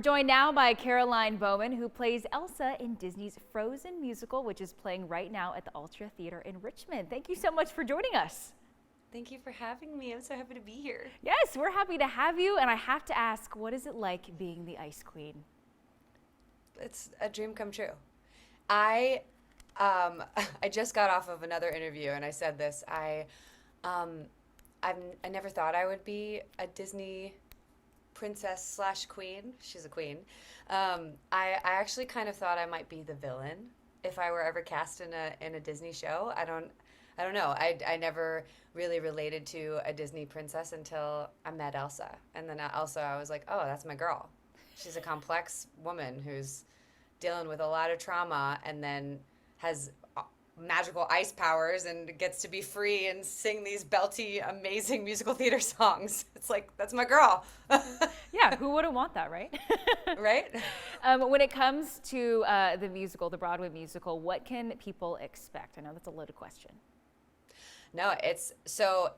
Joined now by Caroline Bowman, who plays Elsa in Disney's Frozen musical, which is playing right now at the Altria Theater in Richmond. Thank you so much for joining us. Thank you for having me. I'm so happy to be here. Yes, we're happy to have you, and I have to ask, what is it like being the Ice Queen? It's a dream come true. I um, I just got off of another interview and I said this. Um, I never thought I would be a Disney princess slash queen. She's a queen. I actually kind of thought I might be the villain if I were ever cast in a Disney show. I don't know. I never really related to a Disney princess until I met Elsa, and then Elsa, I was like, oh, that's my girl. She's a complex woman who's dealing with a lot of trauma, and then has magical ice powers and gets to be free and sing these belty, amazing musical theater songs. It's like, that's my girl. Yeah, who wouldn't want that, right? Right? When it comes to the musical, the Broadway musical, what can people expect? I know that's a loaded question. No, it's so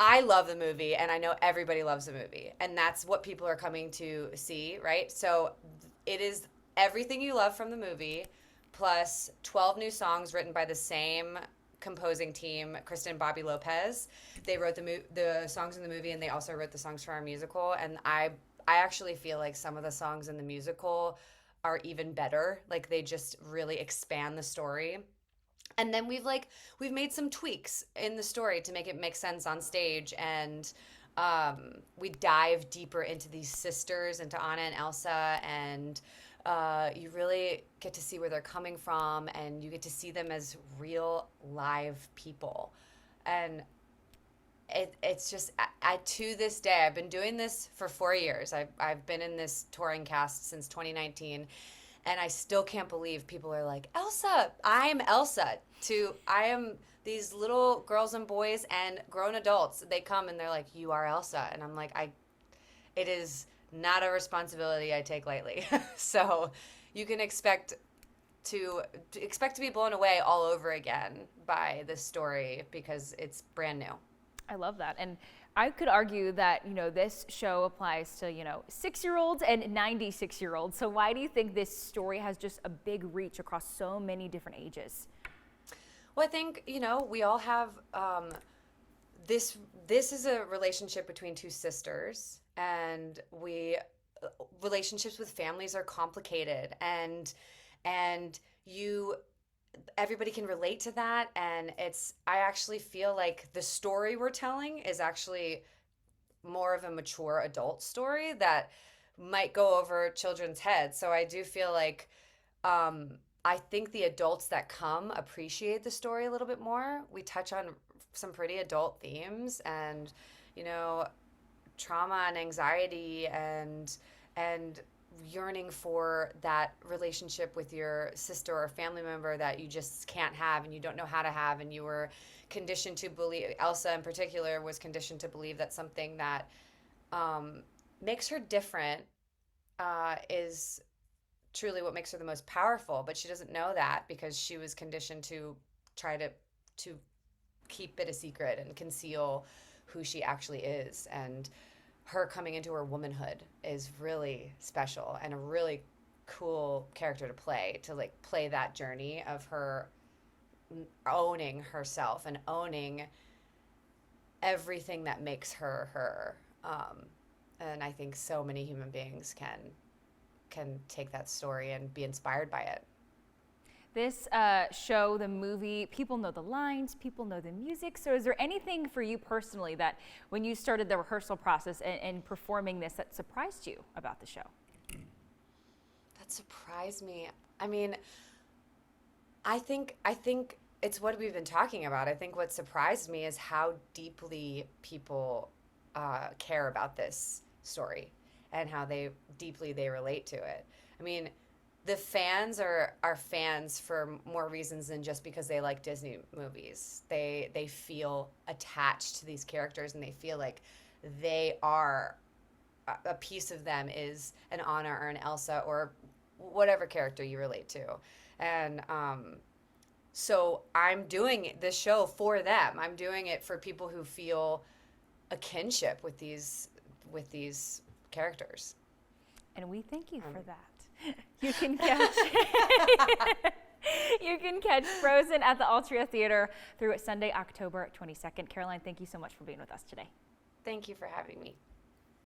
I love the movie and I know everybody loves the movie and that's what people are coming to see, right? So it is everything you love from the movie plus 12 new songs written by the same composing team, Kristen and Bobby Lopez. They wrote the songs in the movie and they also wrote the songs for our musical, and I actually feel like some of the songs in the musical are even better. Like they just really expand the story. And then we've made some tweaks in the story to make it make sense on stage, and we dive deeper into these sisters, into Anna and Elsa, and you really get to see where they're coming from, and you get to see them as real live people. And it's just I to this day, I've been doing this for 4 years. I've been in this touring cast since 2019, and I still can't believe people are like, Elsa, I'm Elsa. I am these little girls and boys and grown adults. They come and they're like, you are Elsa, and I'm like, it is not a responsibility I take lightly. So you can expect to be blown away all over again by this story because it's brand new. I love that. And I could argue that, this show applies to, 6-year-olds and 96-year-olds. So why do you think this story has just a big reach across so many different ages? Well, I think, we all have this is a relationship between two sisters, and relationships with families are complicated, and everybody can relate to that, and I actually feel like the story we're telling is actually more of a mature adult story that might go over children's heads. So I do feel like I think the adults that come appreciate the story a little bit more. We touch on some pretty adult themes, and trauma and anxiety and yearning for that relationship with your sister or family member that you just can't have and you don't know how to have, and you were conditioned to believe, Elsa in particular was conditioned to believe that something that makes her different is truly what makes her the most powerful, but she doesn't know that because she was conditioned to try to keep it a secret and conceal who she actually is. And her coming into her womanhood is really special and a really cool character to play that journey of her owning herself and owning everything that makes her her. And I think so many human beings can take that story and be inspired by it. This show, the movie, people know the lines, people know the music. So is there anything for you personally that when you started the rehearsal process and performing this that surprised you about the show? That surprised me. I mean, I think it's what we've been talking about. I think what surprised me is how deeply people care about this story and how deeply they relate to it. I mean, the fans are fans for more reasons than just because they like Disney movies. They feel attached to these characters, and they feel like they are a piece of them is an Anna or an Elsa or whatever character you relate to. And so I'm doing this show for them. I'm doing it for people who feel a kinship with these characters. And we thank you for that. You can catch you can catch Frozen at the Altria Theater through Sunday, October 22nd. Caroline, thank you so much for being with us today. Thank you for having me.